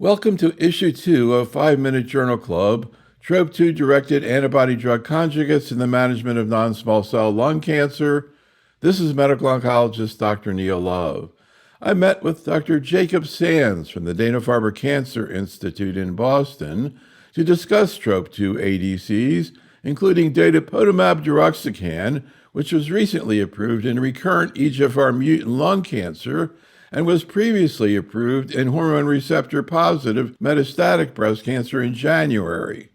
Welcome to Issue 2 of 5-Minute Journal Club, Trop-2-directed antibody-drug conjugates in the management of non-small cell lung cancer. This is medical oncologist Dr. Neil Love. I met with Dr. Jacob Sands from the Dana-Farber Cancer Institute in Boston to discuss Trop-2 ADCs, including datopotamab deruxtecan, which was recently approved in recurrent EGFR mutant lung cancer and was previously approved in hormone receptor-positive metastatic breast cancer in January.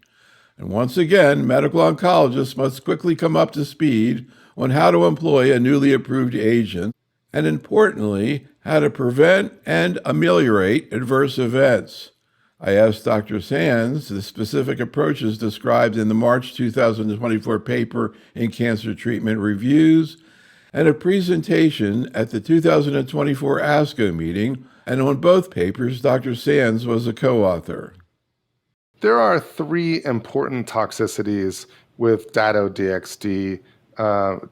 And once again, medical oncologists must quickly come up to speed on how to employ a newly approved agent, and importantly, how to prevent and ameliorate adverse events. I asked Dr. Sands the specific approaches described in the March 2024 paper in Cancer Treatment Reviews, and a presentation at the 2024 ASCO meeting, and on both papers, Dr. Sands was a co-author. There are three important toxicities with Dato-DXd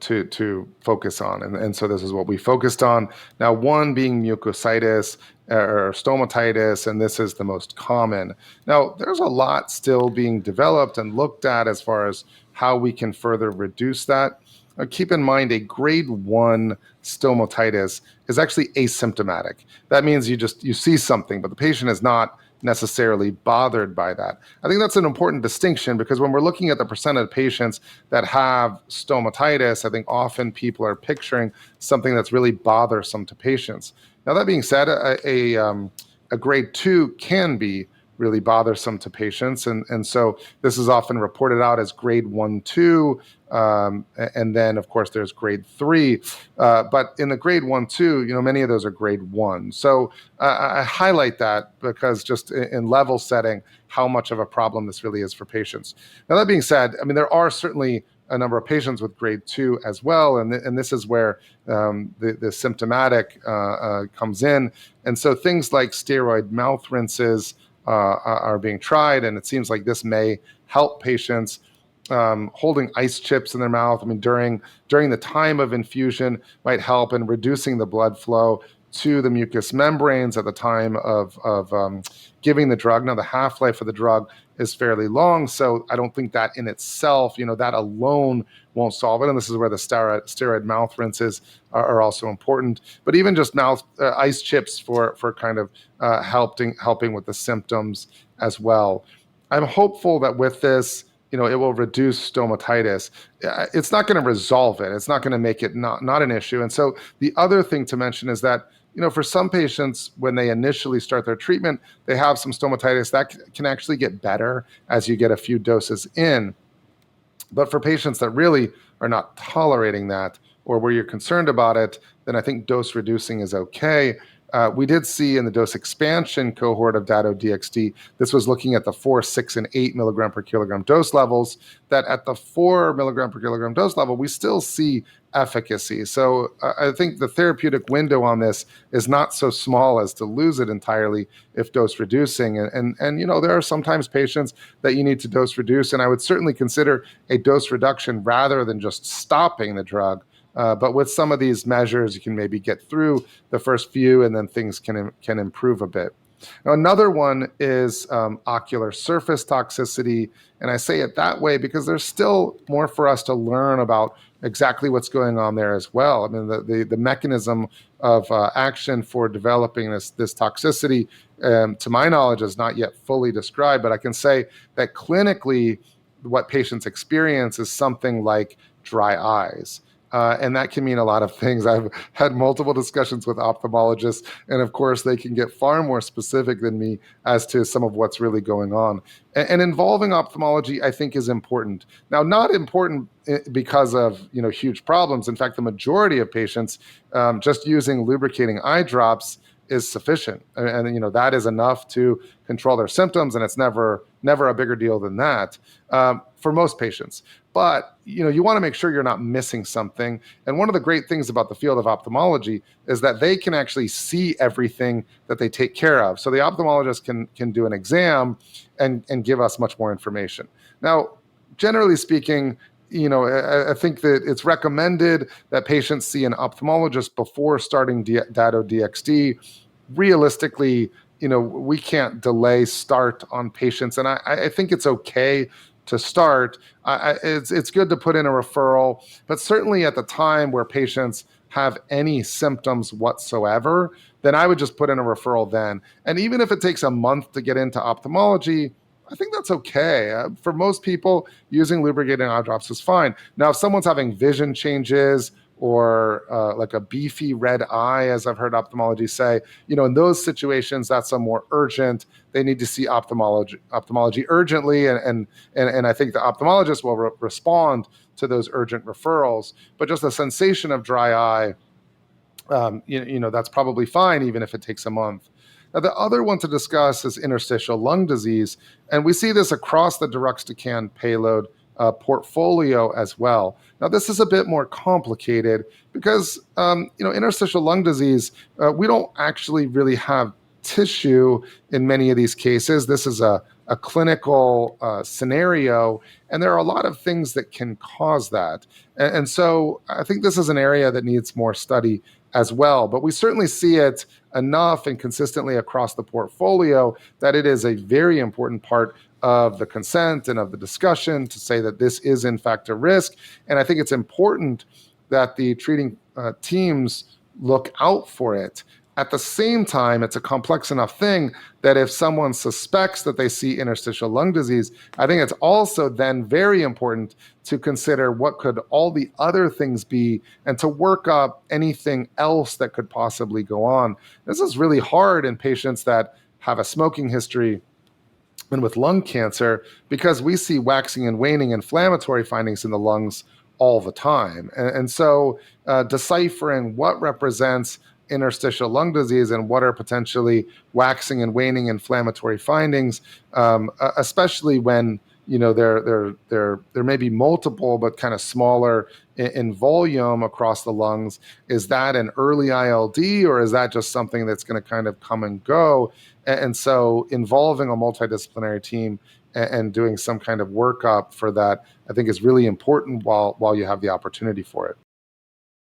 to focus on, and so this is what we focused on. Now, one being mucositis or stomatitis, and this is the most common. Now, there's a lot still being developed and looked at as far as how we can further reduce that. Keep in mind, a grade 1 stomatitis is actually asymptomatic. That means you see something, but the patient is not necessarily bothered by that. I think that's an important distinction because when we're looking at the percent of patients that have stomatitis, I think often people are picturing something that's really bothersome to patients. Now, that being said, a grade 2 can be really bothersome to patients. And so this is often reported out as grade 1, 2, and then, of course, there's grade 3. But in the grade 1, 2, many of those are grade 1. So I highlight that because just in level setting, how much of a problem this really is for patients. Now, that being said, there are certainly a number of patients with grade 2 as well, and this is where the symptomatic comes in. And so things like steroid mouth rinses are being tried, and it seems like this may help patients. Holding ice chips in their mouth, during the time of infusion might help in reducing the blood flow to the mucous membranes at the time of giving the drug. Now, the half-life of the drug is fairly long, so I don't think that in itself, that alone won't solve it. And this is where the steroid mouth rinses are also important. But even just ice chips for kind of helping with the symptoms as well. I'm hopeful that with this, it will reduce stomatitis. It's not going to resolve it. It's not going to make it not an issue. And so the other thing to mention is that, for some patients, when they initially start their treatment, they have some stomatitis that can actually get better as you get a few doses in. But for patients that really are not tolerating that, or where you're concerned about it, then I think dose reducing is okay. We did see in the dose expansion cohort of Dato-DXd, this was looking at the 4, 6, and 8 milligram per kilogram dose levels, that at the 4 milligram per kilogram dose level, we still see efficacy. So I think the therapeutic window on this is not so small as to lose it entirely if dose reducing. And there are sometimes patients that you need to dose reduce, and I would certainly consider a dose reduction rather than just stopping the drug. But with some of these measures, you can maybe get through the first few, and then things can improve a bit. Now, another one is ocular surface toxicity, and I say it that way because there's still more for us to learn about exactly what's going on there as well. The mechanism of action for developing this toxicity, to my knowledge, is not yet fully described, but I can say that clinically, what patients experience is something like dry eyes. And that can mean a lot of things. I've had multiple discussions with ophthalmologists, and of course, they can get far more specific than me as to some of what's really going on. And involving ophthalmology, I think, is important. Now, not important because of huge problems. In fact, the majority of patients just using lubricating eye drops is sufficient, and that is enough to control their symptoms, and it's never a bigger deal than that for most patients. But you want to make sure you're not missing something. And one of the great things about the field of ophthalmology is that they can actually see everything that they take care of. So the ophthalmologist can do an exam and give us much more information. Now, generally speaking, I think that it's recommended that patients see an ophthalmologist before starting Dato-DXd. Realistically, we can't delay start on patients. And I think it's okay to start. It's good to put in a referral, but certainly at the time where patients have any symptoms whatsoever, then I would just put in a referral then. And even if it takes a month to get into ophthalmology, I think that's okay. For most people, using lubricating eye drops is fine. Now, if someone's having vision changes or like a beefy red eye, as I've heard ophthalmology say, in those situations, that's a more urgent. They need to see ophthalmology urgently, and I think the ophthalmologist will respond to those urgent referrals. But just a sensation of dry eye, that's probably fine, even if it takes a month. Now, the other one to discuss is interstitial lung disease, and we see this across the deruxtecan payload portfolio as well. Now, this is a bit more complicated because, interstitial lung disease, we don't actually really have tissue in many of these cases. This is a clinical scenario, and there are a lot of things that can cause that. And so I think this is an area that needs more study as well. But we certainly see it enough and consistently across the portfolio that it is a very important part of the consent and of the discussion to say that this is in fact a risk. And I think it's important that the treating teams look out for it. At the same time, it's a complex enough thing that if someone suspects that they see interstitial lung disease, I think it's also then very important to consider what could all the other things be and to work up anything else that could possibly go on. This is really hard in patients that have a smoking history and with lung cancer, because we see waxing and waning inflammatory findings in the lungs all the time. And so deciphering what represents interstitial lung disease and what are potentially waxing and waning inflammatory findings, especially when there may be multiple but kind of smaller in volume across the lungs. Is that an early ILD, or is that just something that's going to kind of come and go? And so involving a multidisciplinary team and doing some kind of workup for that, I think, is really important while you have the opportunity for it.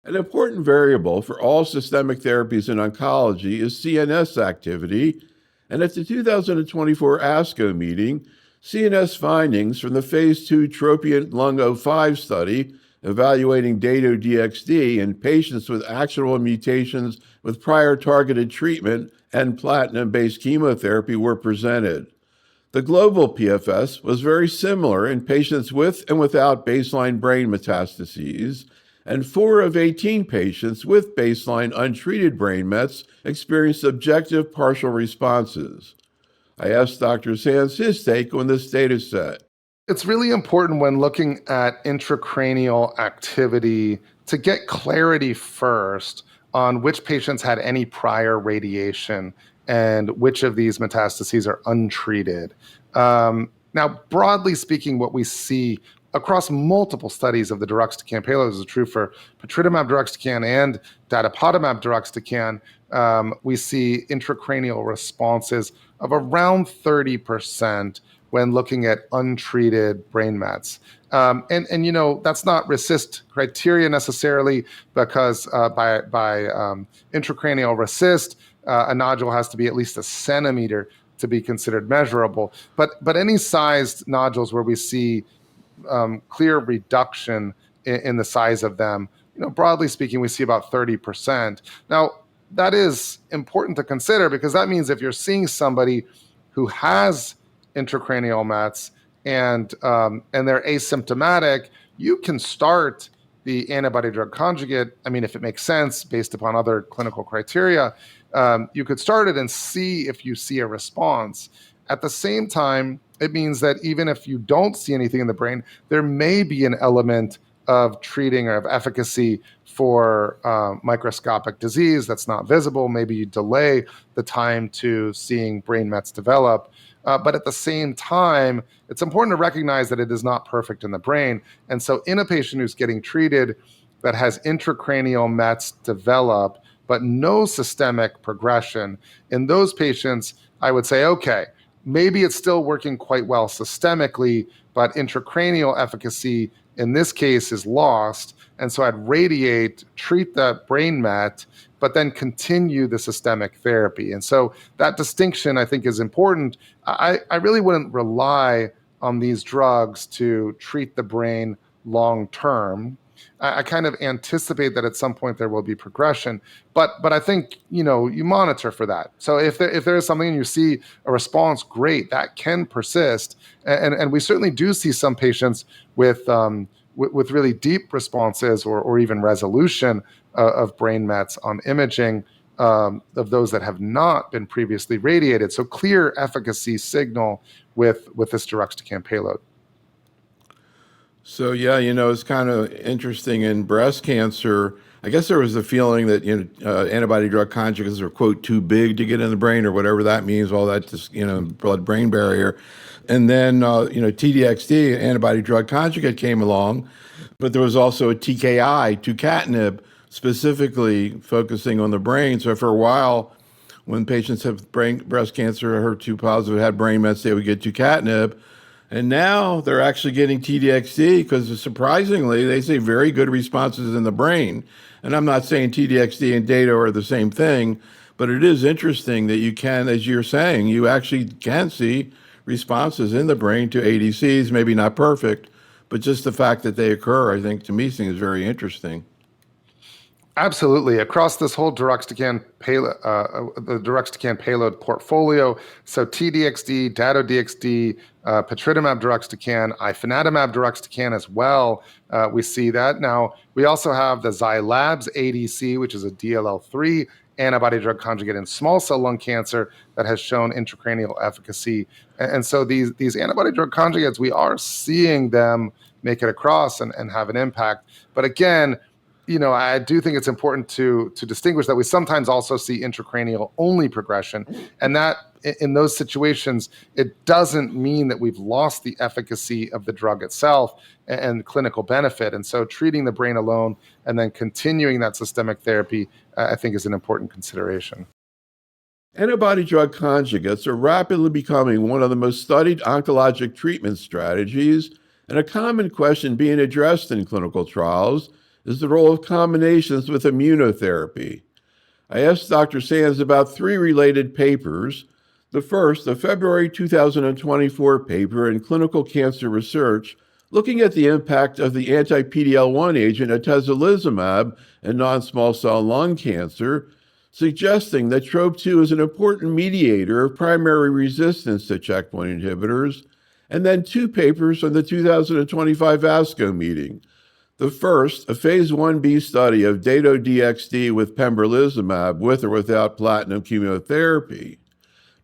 An important variable for all systemic therapies in oncology is CNS activity, and at the 2024 ASCO meeting, CNS findings from the phase 2 TROPION-Lung05 study evaluating Dato-DXd in patients with actionable mutations with prior targeted treatment and platinum-based chemotherapy were presented. The global PFS was very similar in patients with and without baseline brain metastases, and 4 of 18 patients with baseline untreated brain mets experienced objective partial responses. I asked Dr. Sands his take on this data set. It's really important when looking at intracranial activity to get clarity first on which patients had any prior radiation and which of these metastases are untreated. Now, broadly speaking, what we see across multiple studies of the deruxtecan payload is true for patritumab deruxtecan and datopotamab deruxtecan. We see intracranial responses of around 30% when looking at untreated brain mets. And that's not RECIST criteria necessarily, because by intracranial RECIST, a nodule has to be at least a centimeter to be considered measurable. But any sized nodules where we see clear reduction in the size of them, broadly speaking, we see about 30%. Now, that is important to consider, because that means if you're seeing somebody who has intracranial mets and they're asymptomatic, you can start the antibody-drug conjugate. I mean, if it makes sense based upon other clinical criteria, you could start it and see if you see a response. At the same time, it means that even if you don't see anything in the brain, there may be an element of treating or of efficacy for microscopic disease that's not visible. Maybe you delay the time to seeing brain mets develop. But at the same time, it's important to recognize that it is not perfect in the brain. And so in a patient who's getting treated that has intracranial mets develop, but no systemic progression, in those patients, I would say, okay, maybe it's still working quite well systemically, but intracranial efficacy in this case is lost. And so I'd radiate, treat that brain met, but then continue the systemic therapy. And so that distinction, I think, is important. I really wouldn't rely on these drugs to treat the brain long term. I kind of anticipate that at some point there will be progression, but I think you monitor for that. So if there is something and you see a response, great, that can persist, and we certainly do see some patients with really deep responses or even resolution of brain mets on imaging of those that have not been previously radiated. So clear efficacy signal with this deruxtecan payload. So yeah, it's kind of interesting in breast cancer. I guess there was a feeling that antibody-drug conjugates are quote too big to get in the brain or whatever that means. All that just blood-brain barrier, and then TDXD antibody-drug conjugate came along, but there was also a TKI, tucatinib, specifically focusing on the brain. So for a while, when patients have breast cancer, HER2 positive, had brain mets, they would get tucatinib. And now they're actually getting TDXD because surprisingly, they say very good responses in the brain. And I'm not saying TDXD and data are the same thing, but it is interesting that you can, as you're saying, you actually can see responses in the brain to ADCs, maybe not perfect, but just the fact that they occur, I think, to me, seems very interesting. Absolutely. Across this whole deruxtecan payload, the deruxtecan payload portfolio, so TDXD, Dato-DXd, patritumab deruxtecan, ifinatamab deruxtecan as well, we see that. Now, we also have the Zai Labs ADC, which is a DLL3 antibody-drug conjugate in small cell lung cancer that has shown intracranial efficacy. And so these antibody-drug conjugates, we are seeing them make it across and have an impact. But again, I do think it's important to distinguish that we sometimes also see intracranial only progression, and that in those situations, it doesn't mean that we've lost the efficacy of the drug itself and clinical benefit. And so treating the brain alone and then continuing that systemic therapy, I think is an important consideration. Antibody-drug conjugates are rapidly becoming one of the most studied oncologic treatment strategies, and a common question being addressed in clinical trials is the role of combinations with immunotherapy. I asked Dr. Sands about three related papers. The first, a February 2024 paper in Clinical Cancer Research, looking at the impact of the anti-PD-L1 agent atezolizumab in non-small cell lung cancer, suggesting that TROP2 is an important mediator of primary resistance to checkpoint inhibitors, and then two papers from the 2025 ASCO meeting. The first, a phase 1b study of Dato-DXd with pembrolizumab with or without platinum chemotherapy.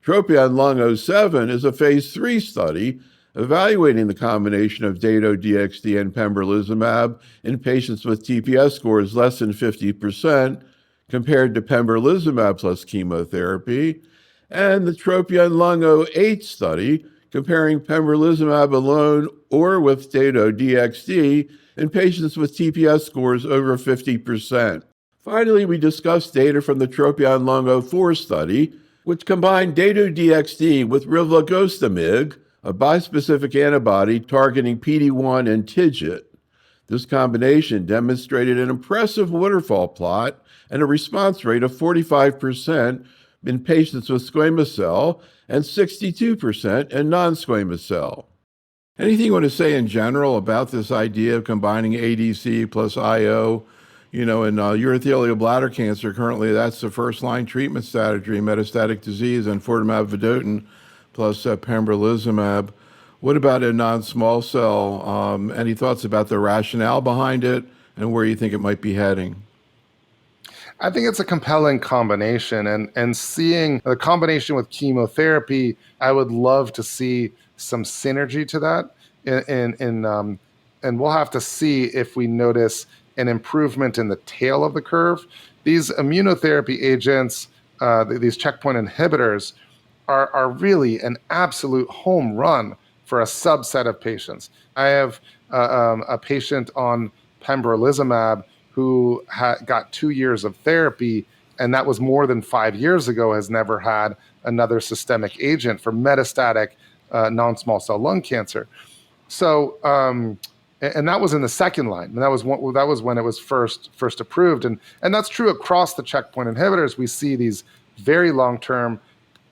TROPION-Lung07 is a phase 3 study evaluating the combination of Dato-DXd and pembrolizumab in patients with TPS scores less than 50% compared to pembrolizumab plus chemotherapy, and the TROPION-Lung08 study comparing pembrolizumab alone or with Dato-DXd in patients with TPS scores over 50%. Finally, we discussed data from the TROPION-Lung04 study, which combined Dato-DXd with rilvegostomig, a bispecific antibody targeting PD-1 and TIGIT. This combination demonstrated an impressive waterfall plot and a response rate of 45% in patients with squamous cell and 62% in non-squamous cell. Anything you want to say in general about this idea of combining ADC plus IO? In urothelial bladder cancer, currently that's the first-line treatment strategy in metastatic disease, and enfortumab vedotin plus pembrolizumab. What about in non-small cell? Any thoughts about the rationale behind it and where you think it might be heading? I think it's a compelling combination, and seeing the combination with chemotherapy, I would love to see some synergy to that. And we'll have to see if we notice an improvement in the tail of the curve. These immunotherapy agents, these checkpoint inhibitors, are really an absolute home run for a subset of patients. I have a patient on pembrolizumab who got 2 years of therapy, and that was more than 5 years ago, has never had another systemic agent for metastatic non-small cell lung cancer. So, And that was in the second line. And that was when it was first approved. And that's true across the checkpoint inhibitors. We see these very long-term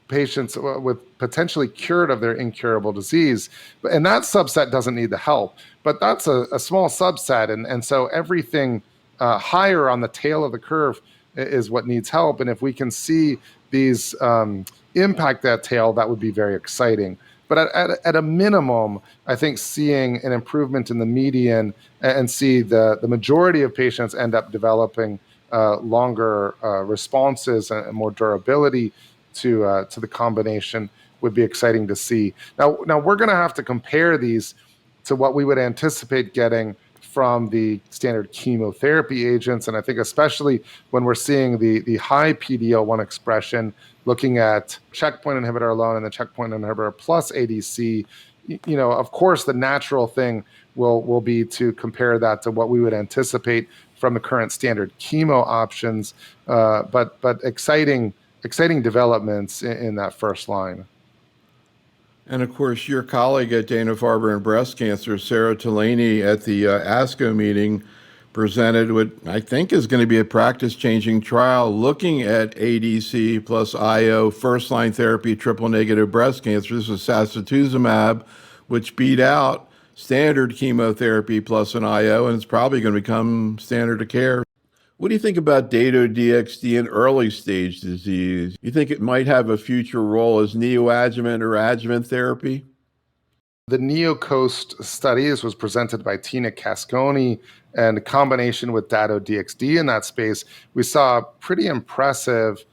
patients with potentially cured of their incurable disease. And that subset doesn't need the help. But that's a small subset. And so everything higher on the tail of the curve is what needs help. And if we can see these impact that tail, that would be very exciting. But at a minimum, I think seeing an improvement in the median and see the majority of patients end up developing longer responses and more durability to the combination would be exciting to see. Now we're going to have to compare these to what we would anticipate getting from the standard chemotherapy agents. And I think especially when we're seeing the high PD-L1 expression, looking at checkpoint inhibitor alone and the checkpoint inhibitor plus ADC, of course, the natural thing will be to compare that to what we would anticipate from the current standard chemo options. But exciting developments in that first line. And of course, your colleague at Dana-Farber and Breast Cancer, Sarah Tolani, at the ASCO meeting presented what I think is going to be a practice-changing trial looking at ADC plus IO first-line therapy triple-negative breast cancer. This was sacituzumab, which beat out standard chemotherapy plus an IO, and it's probably going to become standard of care. What do you think about Dato-DXd in early-stage disease? You think it might have a future role as neoadjuvant or adjuvant therapy? The NeoCOAST studies was presented by Tina Casconi, and in combination with Dato-DXd in that space, we saw pretty impressive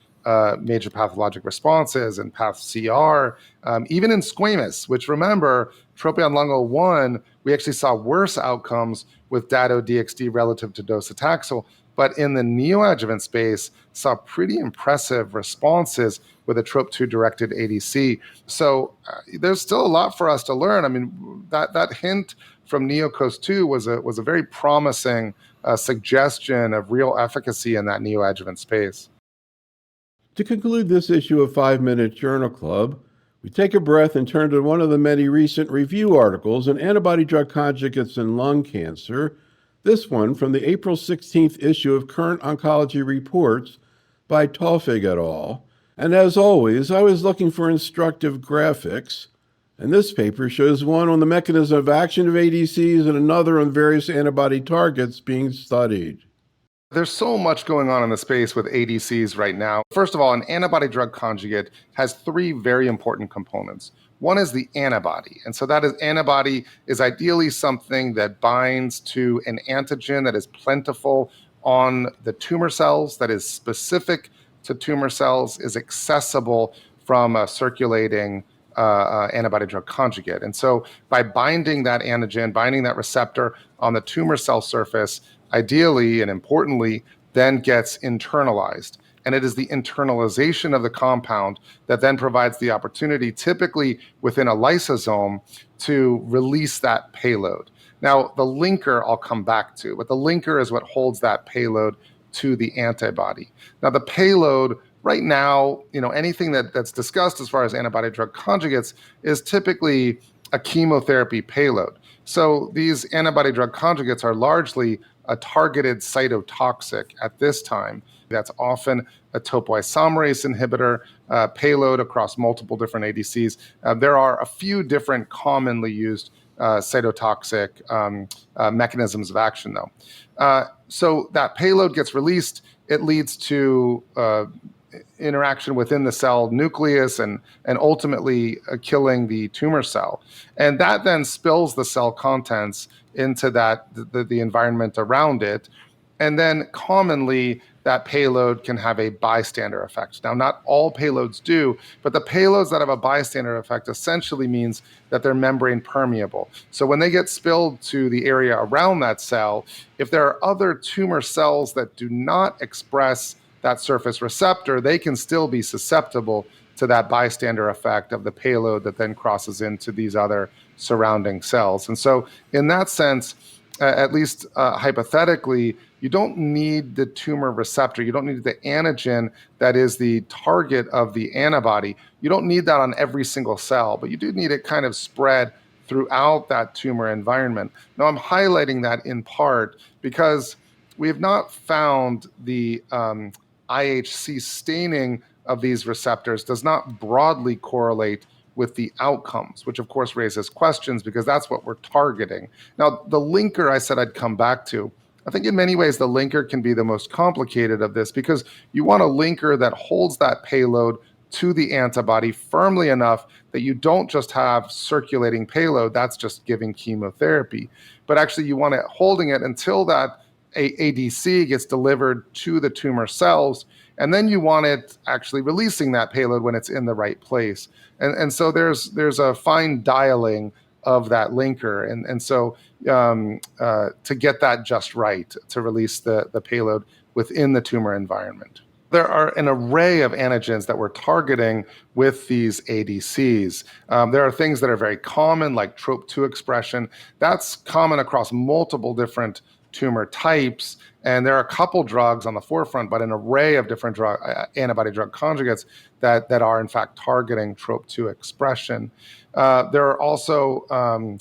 major pathologic responses and path CR, even in squamous, which remember, Tropion-Lung01, we actually saw worse outcomes with Dato-DXd relative to docetaxel, but in the neoadjuvant space, saw pretty impressive responses with a TROP2-directed ADC. So there's still a lot for us to learn. I mean, that hint from NeoCOAST-2 was a very promising suggestion of real efficacy in that neoadjuvant space. To conclude this issue of 5-Minute Journal Club, we take a breath and turn to one of the many recent review articles on antibody-drug conjugates in lung cancer, this one from the April 16th issue of Current Oncology Reports by Tawfik et al. And as always, I was looking for instructive graphics, and this paper shows one on the mechanism of action of ADCs and another on various antibody targets being studied. There's so much going on in the space with ADCs right now. First of all, an antibody-drug conjugate has three very important components. One is the antibody. And so that antibody is ideally something that binds to an antigen that is plentiful on the tumor cells, that is specific to tumor cells, is accessible from a circulating antibody-drug conjugate. And so by binding that antigen, binding that receptor on the tumor cell surface, ideally and importantly, then gets internalized. And it is the internalization of the compound that then provides the opportunity, typically within a lysosome, to release that payload. Now, the linker I'll come back to, but the linker is what holds that payload to the antibody. Now, the payload right now, anything that's discussed as far as antibody-drug conjugates is typically a chemotherapy payload. So these antibody-drug conjugates are largely a targeted cytotoxic at this time. That's often a topoisomerase inhibitor payload across multiple different ADCs. There are a few different commonly used cytotoxic mechanisms of action, though. So that payload gets released. It leads to interaction within the cell nucleus and ultimately killing the tumor cell. And that then spills the cell contents into the environment around it. And then commonly that payload can have a bystander effect. Now, not all payloads do, but the payloads that have a bystander effect essentially means that they're membrane permeable. So when they get spilled to the area around that cell, if there are other tumor cells that do not express that surface receptor, they can still be susceptible to that bystander effect of the payload that then crosses into these other surrounding cells. And so in that sense, at least hypothetically, you don't need the tumor receptor. You don't need the antigen that is the target of the antibody. You don't need that on every single cell, but you do need it kind of spread throughout that tumor environment. Now, I'm highlighting that in part because we have not found the IHC staining of these receptors does not broadly correlate with the outcomes, which of course raises questions because that's what we're targeting. Now, the linker I said I'd come back to. I think in many ways the linker can be the most complicated of this because you want a linker that holds that payload to the antibody firmly enough that you don't just have circulating payload, that's just giving chemotherapy, but actually you want it holding it until that ADC gets delivered to the tumor cells, and then you want it actually releasing that payload when it's in the right place. And so there's a fine dialing of that linker, and so to get that just right to release the payload within the tumor environment. There are an array of antigens that we're targeting with these ADCs. There are things that are very common, like TROP2 expression. That's common across multiple different tumor types. And there are a couple drugs on the forefront, but an array of different antibody-drug conjugates that are, in fact, targeting TROP2 expression. There are also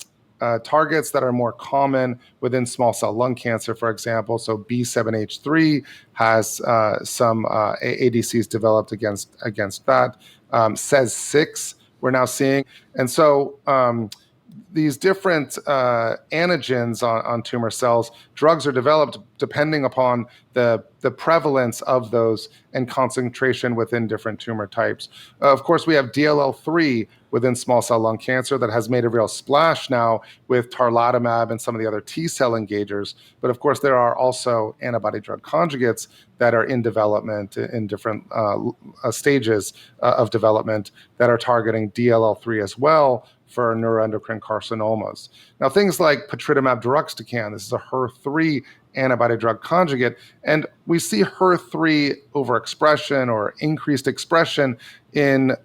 targets that are more common within small cell lung cancer, for example. So B7H3 has some ADCs developed against that. SEZ6 we're now seeing. And so these different antigens on tumor cells, drugs are developed depending upon the prevalence of those and concentration within different tumor types. Of course, we have DLL3 within small cell lung cancer that has made a real splash now with tarlatamab and some of the other T-cell engagers. But of course, there are also antibody-drug conjugates that are in development in different stages of development that are targeting DLL3 as well for neuroendocrine carcinomas. Now, things like patritumab deruxtecan, this is a HER3 antibody-drug conjugate, and we see HER3 overexpression or increased expression in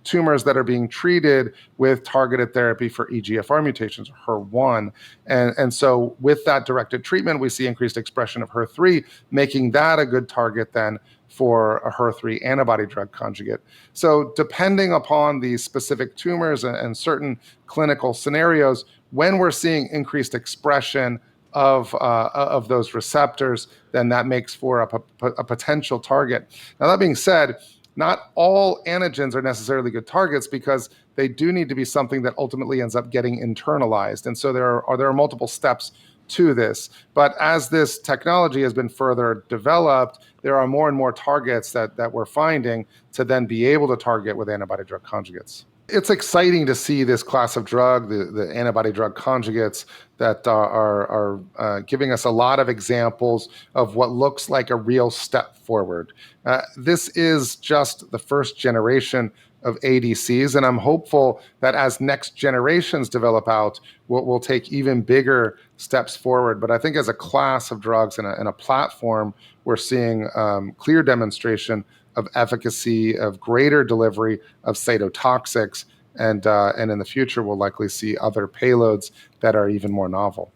tumors that are being treated with targeted therapy for EGFR mutations, HER1. And so with that directed treatment, we see increased expression of HER3, making that a good target then for a HER3 antibody-drug conjugate. So depending upon the specific tumors and certain clinical scenarios, when we're seeing increased expression of those receptors, then that makes for a potential target. Now, that being said, not all antigens are necessarily good targets because they do need to be something that ultimately ends up getting internalized. And so there are multiple steps to this. But as this technology has been further developed, there are more and more targets that we're finding to then be able to target with antibody-drug conjugates. It's exciting to see this class of drug, the antibody-drug conjugates, that are giving us a lot of examples of what looks like a real step forward. This is just the first generation of ADCs, and I'm hopeful that as next generations develop out, we'll take even bigger steps forward. But I think as a class of drugs and a platform, we're seeing clear demonstration of efficacy, of greater delivery of cytotoxics, and in the future we'll likely see other payloads that are even more novel.